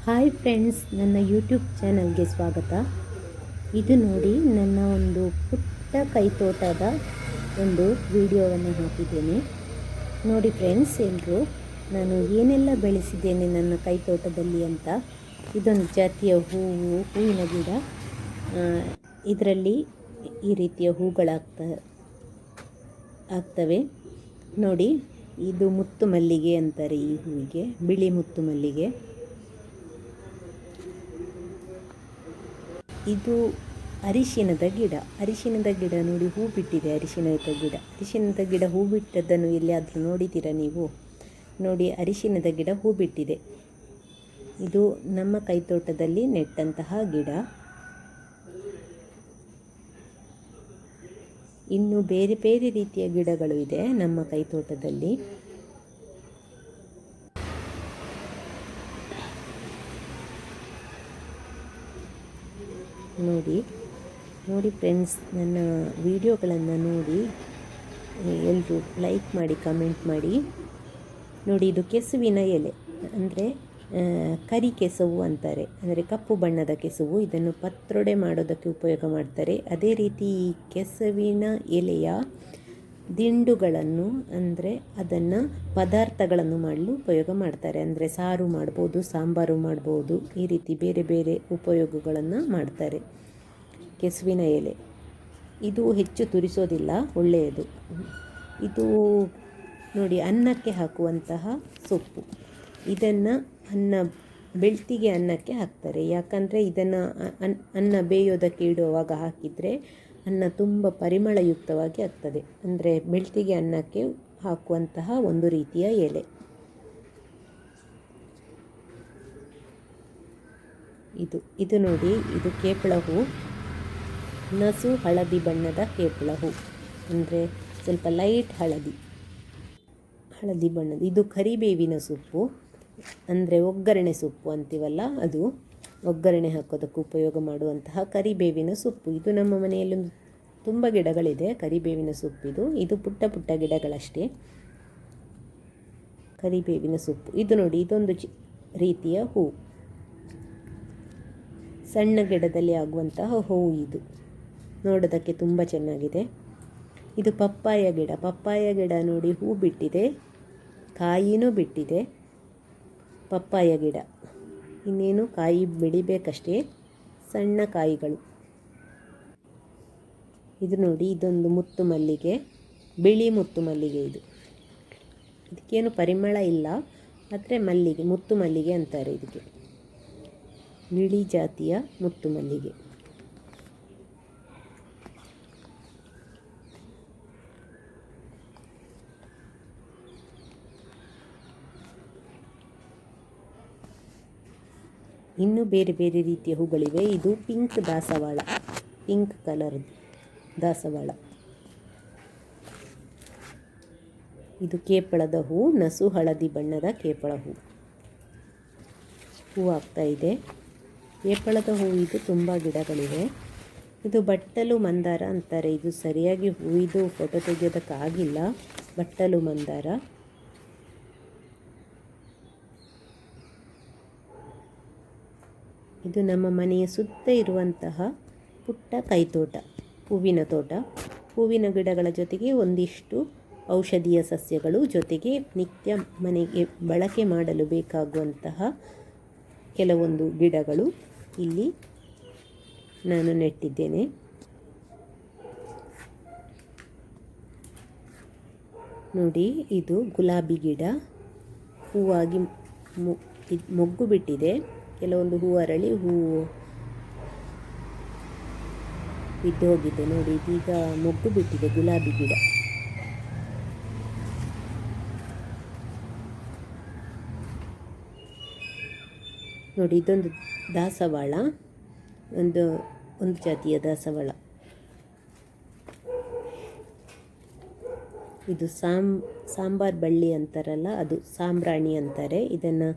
Hi friends, ನನ್ನ YouTube ಚಾನಲ್ಗೆ ಸ್ವಾಗತ. ಇದು ನೋಡಿ, ನನ್ನ ಒಂದು ಪುಟ್ಟ ಕೈತೋಟದ ಒಂದು ವಿಡಿಯೋವನ್ನು ಹಾಕಿದ್ದೇನೆ. ನೋಡಿ ಫ್ರೆಂಡ್ಸ್, ಎಲ್ಲರೂ ನಾನು ಏನೆಲ್ಲ ಬೆಳೆಸಿದ್ದೇನೆ ನನ್ನ ಕೈತೋಟದಲ್ಲಿ ಅಂತ. ಇದೊಂದು ಜಾತಿಯ ಹೂವಿನ ಗಿಡ. ಇದರಲ್ಲಿ ಈ ರೀತಿಯ ಆಗ್ತವೆ ನೋಡಿ. ಇದು ಮುತ್ತು ಮಲ್ಲಿಗೆ ಅಂತಾರೆ ಈ ಹೂವಿಗೆ, ಬಿಳಿ ಮುತ್ತು ಮಲ್ಲಿಗೆ. ಇದು ಅರಿಶಿಣದ ಗಿಡ ನೋಡಿ, ಹೂ ಬಿಟ್ಟಿದೆ. ಅರಿಶಿಣದ ಗಿಡ ಹೂ ಬಿಟ್ಟದ್ದನ್ನು ಎಲ್ಲಿಯಾದರೂ ನೋಡಿದ್ದೀರಾ ನೀವು? ನೋಡಿ, ಅರಿಶಿಣದ ಗಿಡ ಹೂ ಬಿಟ್ಟಿದೆ. ಇದು ನಮ್ಮ ಕೈತೋಟದಲ್ಲಿ ನೆಟ್ಟಂತಹ ಗಿಡ. ಇನ್ನು ಬೇರೆ ಬೇರೆ ರೀತಿಯ ಗಿಡಗಳು ಇದೆ ನಮ್ಮ ಕೈತೋಟದಲ್ಲಿ. ನೋಡಿ ಫ್ರೆಂಡ್ಸ್, ನನ್ನ ವಿಡಿಯೋಗಳನ್ನು ನೋಡಿ ಎಲ್ಲರೂ ಲೈಕ್ ಮಾಡಿ, ಕಮೆಂಟ್ ಮಾಡಿ. ನೋಡಿ, ಇದು ಕೆಸುವಿನ ಎಲೆ, ಅಂದರೆ ಕರಿ ಕೆಸವು ಅಂತಾರೆ, ಅಂದರೆ ಕಪ್ಪು ಬಣ್ಣದ ಕೆಸುವು. ಇದನ್ನು ಪತ್ರೊಡೆ ಮಾಡೋದಕ್ಕೆ ಉಪಯೋಗ ಮಾಡ್ತಾರೆ. ಅದೇ ರೀತಿ ಈ ಕೆಸುವಿನ ಎಲೆಯ ದಿಂಡುಗಳನ್ನು, ಅಂದರೆ ಅದನ್ನು ಪದಾರ್ಥಗಳನ್ನು ಮಾಡಲು ಉಪಯೋಗ ಮಾಡ್ತಾರೆ. ಅಂದರೆ ಸಾರು ಮಾಡ್ಬೋದು, ಸಾಂಬಾರು ಮಾಡ್ಬೋದು, ಈ ರೀತಿ ಬೇರೆ ಬೇರೆ ಉಪಯೋಗಗಳನ್ನು ಮಾಡ್ತಾರೆ. ಕೆಸುವಿನ ಎಲೆ ಇದು ಹೆಚ್ಚು ತುರಿಸೋದಿಲ್ಲ, ಒಳ್ಳೆಯದು. ಇದು ನೋಡಿ, ಅನ್ನಕ್ಕೆ ಹಾಕುವಂತಹ ಸೊಪ್ಪು. ಇದನ್ನು ಬೆಳ್ತಿಗೆ ಅನ್ನಕ್ಕೆ ಹಾಕ್ತಾರೆ. ಯಾಕಂದರೆ ಇದನ್ನು ಅನ್ನ ಬೇಯೋದಕ್ಕೆ ಇಡುವಾಗ ಹಾಕಿದರೆ ಅನ್ನ ತುಂಬ ಪರಿಮಳಯುಕ್ತವಾಗಿ ಆಗ್ತದೆ. ಅಂದರೆ ಬೆಳ್ತಿಗೆ ಅನ್ನಕ್ಕೆ ಹಾಕುವಂತಹ ಒಂದು ರೀತಿಯ ಎಲೆ ಇದು ನೋಡಿ, ಇದು ಕೇಪಳ ಹೂ, ನಸು ಹಳದಿ ಬಣ್ಣದ ಕೇಪಳ ಹೂ, ಅಂದರೆ ಸ್ವಲ್ಪ ಲೈಟ್ ಹಳದಿ ಬಣ್ಣದ. ಇದು ಕರಿಬೇವಿನ ಸೊಪ್ಪು, ಅಂದರೆ ಒಗ್ಗರಣೆ ಸೊಪ್ಪು ಅಂತೀವಲ್ಲ, ಅದು ಒಗ್ಗರಣೆ ಹಾಕೋದಕ್ಕೆ ಉಪಯೋಗ ಮಾಡುವಂತಹ ಕರಿಬೇವಿನ ಸೊಪ್ಪು. ಇದು ನಮ್ಮ ಮನೆಯಲ್ಲೊಂದು ತುಂಬ ಗಿಡಗಳಿದೆ ಕರಿಬೇವಿನ ಸೊಪ್ಪಿದು. ಇದು ಪುಟ್ಟ ಪುಟ್ಟ ಗಿಡಗಳಷ್ಟೇ, ಕರಿಬೇವಿನ ಸೊಪ್ಪು. ಇದು ನೋಡಿ, ಇದೊಂದು ರೀತಿಯ ಹೂ, ಸಣ್ಣ ಗಿಡದಲ್ಲಿ ಆಗುವಂತಹ ಹೂವು. ಇದು ನೋಡೋದಕ್ಕೆ ತುಂಬ ಚೆನ್ನಾಗಿದೆ. ಇದು ಪಪ್ಪಾಯ ಗಿಡ ನೋಡಿ, ಹೂ ಬಿಟ್ಟಿದೆ, ಕಾಯಿನೂ ಬಿಟ್ಟಿದೆ. ಪಪ್ಪಾಯ ಗಿಡ ಇನ್ನೇನು ಕಾಯಿ ಬೆಳಿಬೇಕಷ್ಟೇ, ಸಣ್ಣ ಕಾಯಿಗಳು. ಇದು ನೋಡಿ, ಇದೊಂದು ಮುತ್ತು ಮಲ್ಲಿಗೆ, ಬಿಳಿ ಮುತ್ತು ಮಲ್ಲಿಗೆ. ಇದಕ್ಕೇನು ಪರಿಮಳ ಇಲ್ಲ, ಆದರೆ ಮುತ್ತು ಮಲ್ಲಿಗೆ ಅಂತಾರೆ ಇದಕ್ಕೆ, ಬಿಳಿ ಜಾತಿಯ ಮುತ್ತು ಮಲ್ಲಿಗೆ. ಇನ್ನೂ ಬೇರೆ ಬೇರೆ ರೀತಿಯ ಹೂಗಳಿವೆ. ಇದು ಪಿಂಕ್ ಕಲರ್ ದಾಸವಾಳ. ಇದು ಕೇಪಳದ ಹೂ, ನಸು ಹಳದಿ ಬಣ್ಣದ ಕೇಪಳ ಹೂ ಆಗ್ತಾ ಇದೆ. ಕೇಪಳದ ಹೂ ಇದು ತುಂಬ ಗಿಡಗಳಿವೆ. ಇದು ಬಟ್ಟಲು ಮಂದಾರ ಅಂತಾರೆ. ಇದು ಸರಿಯಾಗಿ ಹೂವಿದು ಫೋಟೋ ತೆಗೆಯೋದಕ್ಕಾಗಿಲ್ಲ. ಬಟ್ಟಲು ಮಂದಾರ. ಇದು ನಮ್ಮ ಮನೆಯ ಸುತ್ತ ಇರುವಂತಹ ಪುಟ್ಟ ಕೈತೋಟ, ಹೂವಿನ ತೋಟ. ಹೂವಿನ ಗಿಡಗಳ ಜೊತೆಗೆ ಒಂದಿಷ್ಟು ಔಷಧೀಯ ಸಸ್ಯಗಳು, ಜೊತೆಗೆ ನಿತ್ಯ ಮನೆಗೆ ಬಳಕೆ ಮಾಡಲು ಬೇಕಾಗುವಂತಹ ಕೆಲವೊಂದು ಗಿಡಗಳು ಇಲ್ಲಿ ನಾನು ನೆಟ್ಟಿದ್ದೇನೆ. ನೋಡಿ, ಇದು ಗುಲಾಬಿ ಗಿಡ, ಹೂವಾಗಿ ಮೊಗ್ಗು ಬಿಟ್ಟಿದೆ. ಕೆಲವೊಂದು ಹೂ ಅರಳಿ ಹೂವು ಬಿದ್ದು ಹೋಗಿದೆ. ನೋಡಿ, ಇದೀಗ ಮೊಗ್ಗು ಬಿಟ್ಟಿದೆ ಗುಲಾಬಿ ಗಿಡ. ನೋಡಿ, ಇದೊಂದು ದಾಸವಾಳ, ಒಂದು ಜಾತಿಯ ದಾಸವಾಳ. ಇದು ಸಾಂಬಾರ್ ಬಳ್ಳಿ ಅಂತಾರಲ್ಲ, ಅದು ಸಾಂಬ್ರಾಣಿ ಅಂತಾರೆ. ಇದನ್ನು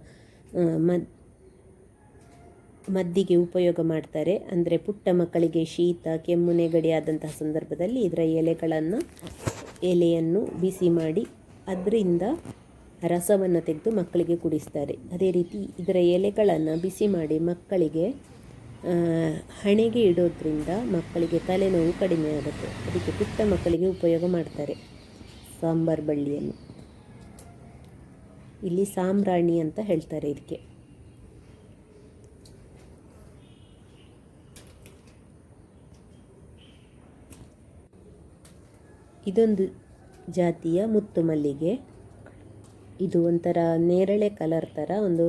ಮದ್ದಿಗೆ ಉಪಯೋಗ ಮಾಡ್ತಾರೆ. ಅಂದರೆ ಪುಟ್ಟ ಮಕ್ಕಳಿಗೆ ಶೀತ, ಕೆಮ್ಮು, ನೆಗಡಿ ಆದಂತಹ ಸಂದರ್ಭದಲ್ಲಿ ಇದರ ಎಲೆಯನ್ನು ಬಿಸಿ ಮಾಡಿ ಅದರಿಂದ ರಸವನ್ನು ತೆಗೆದು ಮಕ್ಕಳಿಗೆ ಕುಡಿಸ್ತಾರೆ. ಅದೇ ರೀತಿ ಇದರ ಎಲೆಗಳನ್ನು ಬಿಸಿ ಮಾಡಿ ಮಕ್ಕಳಿಗೆ ಹಣೆಗೆ ಇಡೋದ್ರಿಂದ ಮಕ್ಕಳಿಗೆ ತಲೆನೋವು ಕಡಿಮೆ ಆಗುತ್ತೆ. ಅದಕ್ಕೆ ಪುಟ್ಟ ಮಕ್ಕಳಿಗೆ ಉಪಯೋಗ ಮಾಡ್ತಾರೆ ಸಾಂಬಾರು ಬಳ್ಳಿಯನ್ನು. ಇಲ್ಲಿ ಸಾಂಬ್ರಾಣಿ ಅಂತ ಹೇಳ್ತಾರೆ ಇದಕ್ಕೆ. ಇದೊಂದು ಜಾತಿಯ ಮುತ್ತು ಮಲ್ಲಿಗೆ. ಇದು ಒಂಥರ ನೇರಳೆ ಕಲರ್ ಥರ, ಒಂದು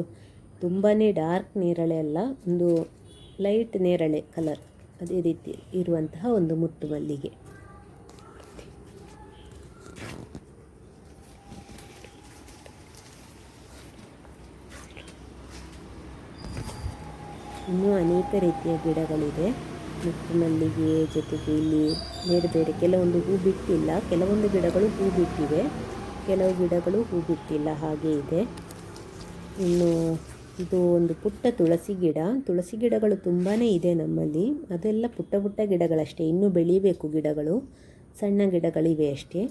ತುಂಬಾ ಡಾರ್ಕ್ ನೇರಳೆ ಅಲ್ಲ, ಒಂದು ಲೈಟ್ ನೇರಳೆ ಕಲರ್, ಅದೇ ರೀತಿ ಇರುವಂತಹ ಒಂದು ಮುತ್ತು ಮಲ್ಲಿಗೆ. ಇನ್ನೂ ಅನೇಕ ರೀತಿಯ ಗಿಡಗಳಿದೆ ಮುತ್ತು ಮಲ್ಲಿಗೆ ಜೊತೆಗೆ. ಇಲ್ಲಿ ಬೇರೆ ಬೇರೆ ಕೆಲವೊಂದು ಹೂ ಬಿಟ್ಟಿಲ್ಲ, ಕೆಲವೊಂದು ಗಿಡಗಳು ಹೂ ಬಿಟ್ಟಿವೆ, ಕೆಲವು ಗಿಡಗಳು ಹೂ ಬಿಟ್ಟಿಲ್ಲ, ಹಾಗೆ ಇದೆ. ಇನ್ನು ಇದು ಒಂದು ಪುಟ್ಟ ತುಳಸಿ ಗಿಡ. ತುಳಸಿ ಗಿಡಗಳು ತುಂಬಾ ಇದೆ ನಮ್ಮಲ್ಲಿ, ಅದೆಲ್ಲ ಪುಟ್ಟ ಪುಟ್ಟ ಗಿಡಗಳಷ್ಟೇ, ಇನ್ನೂ ಬೆಳೀಬೇಕು ಗಿಡಗಳು, ಸಣ್ಣ ಗಿಡಗಳಿವೆ ಅಷ್ಟೇ.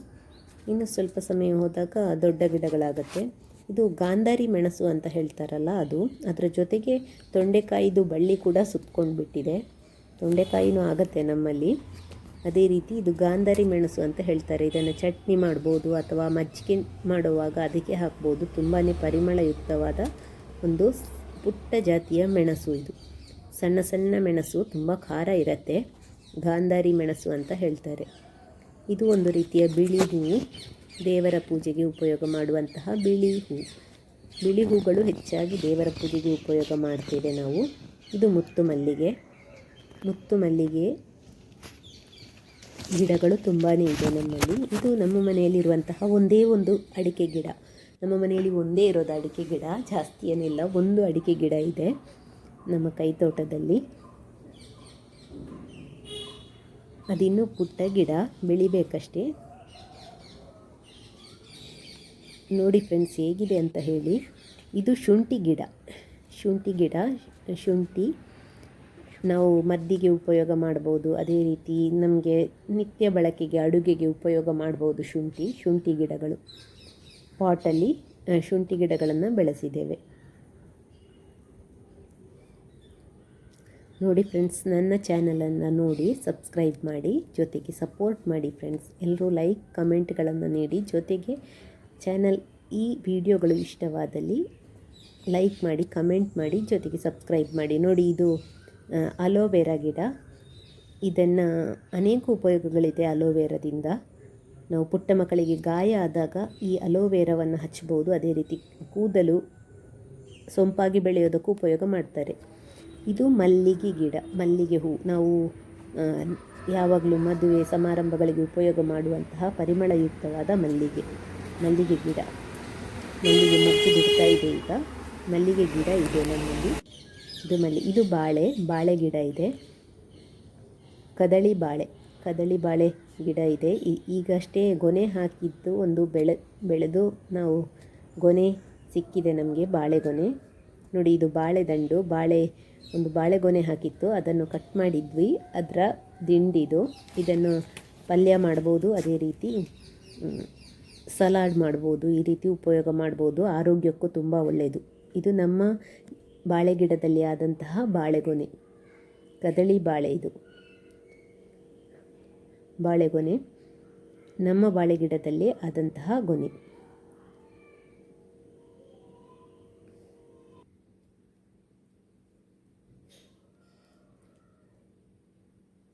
ಇನ್ನು ಸ್ವಲ್ಪ ಸಮಯ ಹೋದಾಗ ದೊಡ್ಡ ಗಿಡಗಳಾಗುತ್ತೆ. ಇದು ಗಾಂಧಾರಿ ಮೆಣಸು ಅಂತ ಹೇಳ್ತಾರಲ್ಲ ಅದು, ಅದರ ಜೊತೆಗೆ ತೊಂಡೆಕಾಯಿದು ಬಳ್ಳಿ ಕೂಡ ಸುತ್ಕೊಂಡು ಬಿಟ್ಟಿದೆ. ತೊಂಡೆಕಾಯಿನೂ ಆಗುತ್ತೆ ನಮ್ಮಲ್ಲಿ. ಅದೇ ರೀತಿ ಇದು ಗಾಂಧಾರಿ ಮೆಣಸು ಅಂತ ಹೇಳ್ತಾರೆ. ಇದನ್ನು ಚಟ್ನಿ ಮಾಡ್ಬೋದು ಅಥವಾ ಮಜ್ಜಿಗೆ ಮಾಡುವಾಗ ಅದಕ್ಕೆ ಹಾಕ್ಬೋದು. ತುಂಬಾ ಪರಿಮಳಯುಕ್ತವಾದ ಒಂದು ಪುಟ್ಟ ಜಾತಿಯ ಮೆಣಸು ಇದು. ಸಣ್ಣ ಸಣ್ಣ ಮೆಣಸು, ತುಂಬ ಖಾರ ಇರುತ್ತೆ. ಗಾಂಧಾರಿ ಮೆಣಸು ಅಂತ ಹೇಳ್ತಾರೆ. ಇದು ಒಂದು ರೀತಿಯ ಬಿಳಿ ಹೂವು, ದೇವರ ಪೂಜೆಗೆ ಉಪಯೋಗ ಮಾಡುವಂತಹ ಬಿಳಿ ಹೂ. ಬಿಳಿ ಹೂಗಳು ಹೆಚ್ಚಾಗಿ ದೇವರ ಪೂಜೆಗೆ ಉಪಯೋಗ ಮಾಡ್ತೇವೆ ನಾವು. ಇದು ಮುತ್ತು ಮಲ್ಲಿಗೆ. ಮುತ್ತು ಮಲ್ಲಿಗೆ ಗಿಡಗಳು ತುಂಬಾ ಇದೆ ನಮ್ಮಲ್ಲಿ. ಇದು ನಮ್ಮ ಮನೆಯಲ್ಲಿರುವಂತಹ ಒಂದೇ ಒಂದು ಅಡಿಕೆ ಗಿಡ. ನಮ್ಮ ಮನೆಯಲ್ಲಿ ಒಂದೇ ಇರೋದು ಅಡಿಕೆ ಗಿಡ, ಜಾಸ್ತಿ ಏನಿಲ್ಲ, ಒಂದು ಅಡಿಕೆ ಗಿಡ ಇದೆ ನಮ್ಮ ಕೈತೋಟದಲ್ಲಿ. ಅದಿನ್ನೂ ಪುಟ್ಟ ಗಿಡ, ಬೆಳಿಬೇಕಷ್ಟೇ. ನೋಡಿ ಫ್ರೆಂಡ್ಸ್ ಹೇಗಿದೆ ಅಂತ ಹೇಳಿ. ಇದು ಶುಂಠಿ ಗಿಡ. ಶುಂಠಿ ನಾವು ಮದ್ದಿಗೆ ಉಪಯೋಗ ಮಾಡ್ಬೋದು. ಅದೇ ರೀತಿ ನಮಗೆ ನಿತ್ಯ ಬಳಕೆಗೆ ಅಡುಗೆಗೆ ಉಪಯೋಗ ಮಾಡ್ಬೋದು. ಶುಂಠಿ ಗಿಡಗಳು ಪಾಟಲ್ಲಿ ಶುಂಠಿ ಗಿಡಗಳನ್ನು ಬೆಳೆಸಿದ್ದೇವೆ. ನೋಡಿ ಫ್ರೆಂಡ್ಸ್, ನನ್ನ ಚಾನಲನ್ನು ನೋಡಿ ಸಬ್ಸ್ಕ್ರೈಬ್ ಮಾಡಿ, ಜೊತೆಗೆ ಸಪೋರ್ಟ್ ಮಾಡಿ ಫ್ರೆಂಡ್ಸ್. ಎಲ್ಲರೂ ಲೈಕ್ ಕಮೆಂಟ್ಗಳನ್ನು ನೀಡಿ, ಜೊತೆಗೆ ಈ ವಿಡಿಯೋಗಳು ಇಷ್ಟವಾದಲ್ಲಿ ಲೈಕ್ ಮಾಡಿ, ಕಮೆಂಟ್ ಮಾಡಿ, ಜೊತೆಗೆ ಸಬ್ಸ್ಕ್ರೈಬ್ ಮಾಡಿ. ನೋಡಿ, ಇದು ಅಲೋವೆರಾ ಗಿಡ. ಇದನ್ನು ಅನೇಕ ಉಪಯೋಗಗಳಿದೆ ಅಲೋವೆರಾದಿಂದ. ನಾವು ಪುಟ್ಟ ಮಕ್ಕಳಿಗೆ ಗಾಯ ಆದಾಗ ಈ ಅಲೋವೆರಾವನ್ನು ಹಚ್ಬೋದು. ಅದೇ ರೀತಿ ಕೂದಲು ಸೊಂಪಾಗಿ ಬೆಳೆಯೋದಕ್ಕೂ ಉಪಯೋಗ ಮಾಡ್ತಾರೆ. ಇದು ಮಲ್ಲಿಗೆ ಗಿಡ, ಮಲ್ಲಿಗೆ ಹೂ. ನಾವು ಯಾವಾಗಲೂ ಮದುವೆ ಸಮಾರಂಭಗಳಿಗೆ ಉಪಯೋಗ ಮಾಡುವಂತಹ ಪರಿಮಳಯುಕ್ತವಾದ ಮಲ್ಲಿಗೆ ಗಿಡ. ಮಲ್ಲಿಗೆ ಮೊಗ್ಗು ಬಿಡ್ತಾ ಇದೆ ಈಗ. ಮಲ್ಲಿಗೆ ಗಿಡ ಇದೆ ನಮ್ಮಲ್ಲಿ. ಇದು ಬಾಳೆ ಗಿಡ ಇದೆ. ಕದಳಿ ಬಾಳೆ ಗಿಡ ಇದೆ. ಈಗಷ್ಟೇ ಗೊನೆ ಹಾಕಿದ್ದು ಒಂದು ಬೆಳೆದು ನಾವು ಗೊನೆ ಸಿಕ್ಕಿದೆ ನಮಗೆ, ಬಾಳೆಗೊನೆ. ನೋಡಿ, ಇದು ಬಾಳೆದಂಡು. ಒಂದು ಬಾಳೆಗೊನೆ ಹಾಕಿತ್ತು, ಅದನ್ನು ಕಟ್ ಮಾಡಿದ್ವಿ. ಅದರ ದಿಂಡಿದು. ಇದನ್ನು ಪಲ್ಯ ಮಾಡ್ಬೋದು, ಅದೇ ರೀತಿ ಸಲಾಡ್ ಮಾಡ್ಬೋದು. ಈ ರೀತಿ ಉಪಯೋಗ ಮಾಡ್ಬೋದು. ಆರೋಗ್ಯಕ್ಕೂ ತುಂಬ ಒಳ್ಳೆಯದು. ಇದು ನಮ್ಮ ಬಾಳೆ ಗಿಡದಲ್ಲಿ ಆದಂತಹ ಬಾಳೆಗೊನೆ, ಕದಳಿ ಬಾಳೆ. ಇದು ಬಾಳೆಗೊನೆ, ನಮ್ಮ ಬಾಳೆ ಗಿಡದಲ್ಲಿ ಆದಂತಹ ಗೊನೆ.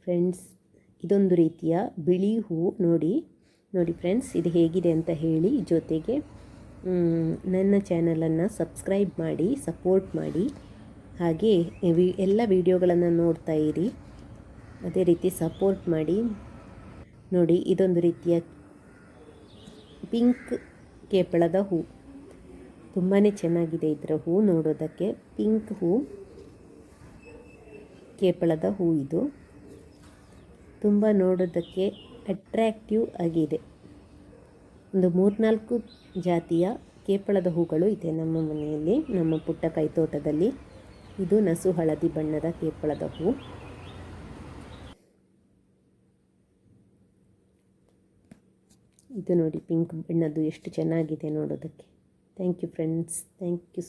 ಫ್ರೆಂಡ್ಸ್, ಇದೊಂದು ರೀತಿಯ ಬಿಳಿ ಹೂ. ನೋಡಿ ಫ್ರೆಂಡ್ಸ್, ಇದು ಹೇಗಿದೆ ಅಂತ ಹೇಳಿ, ಜೊತೆಗೆ ನನ್ನ ಚಾನಲನ್ನು ಸಬ್ಸ್ಕ್ರೈಬ್ ಮಾಡಿ, ಸಪೋರ್ಟ್ ಮಾಡಿ. ಹಾಗೆ ಎಲ್ಲ ವಿಡಿಯೋಗಳನ್ನು ನೋಡ್ತಾ ಇರಿ, ಅದೇ ರೀತಿ ಸಪೋರ್ಟ್ ಮಾಡಿ. ನೋಡಿ, ಇದೊಂದು ರೀತಿಯ ಪಿಂಕ್ ಕೇಪಳದ ಹೂ. ತುಂಬಾ ಚೆನ್ನಾಗಿದೆ ಇದರ ಹೂ ನೋಡೋದಕ್ಕೆ. ಪಿಂಕ್ ಹೂ, ಕೇಪಳದ ಹೂ. ಇದು ತುಂಬ ನೋಡೋದಕ್ಕೆ ಅಟ್ರ್ಯಾಕ್ಟಿವ್ ಆಗಿದೆ. ಒಂದು 3-4 ಜಾತಿಯ ಕೇಪಳದ ಹೂಗಳು ಇದೆ ನಮ್ಮ ಮನೆಯಲ್ಲಿ, ನಮ್ಮ ಪುಟ್ಟ ಕೈತೋಟದಲ್ಲಿ. ಇದು ನಸು ಹಳದಿ ಬಣ್ಣದ ಕೇಪಳದ ಹೂ. ಇದು ನೋಡಿ, ಪಿಂಕ್ ಬಣ್ಣದ್ದು ಎಷ್ಟು ಚೆನ್ನಾಗಿದೆ ನೋಡೋದಕ್ಕೆ. Thank you friends, thank you.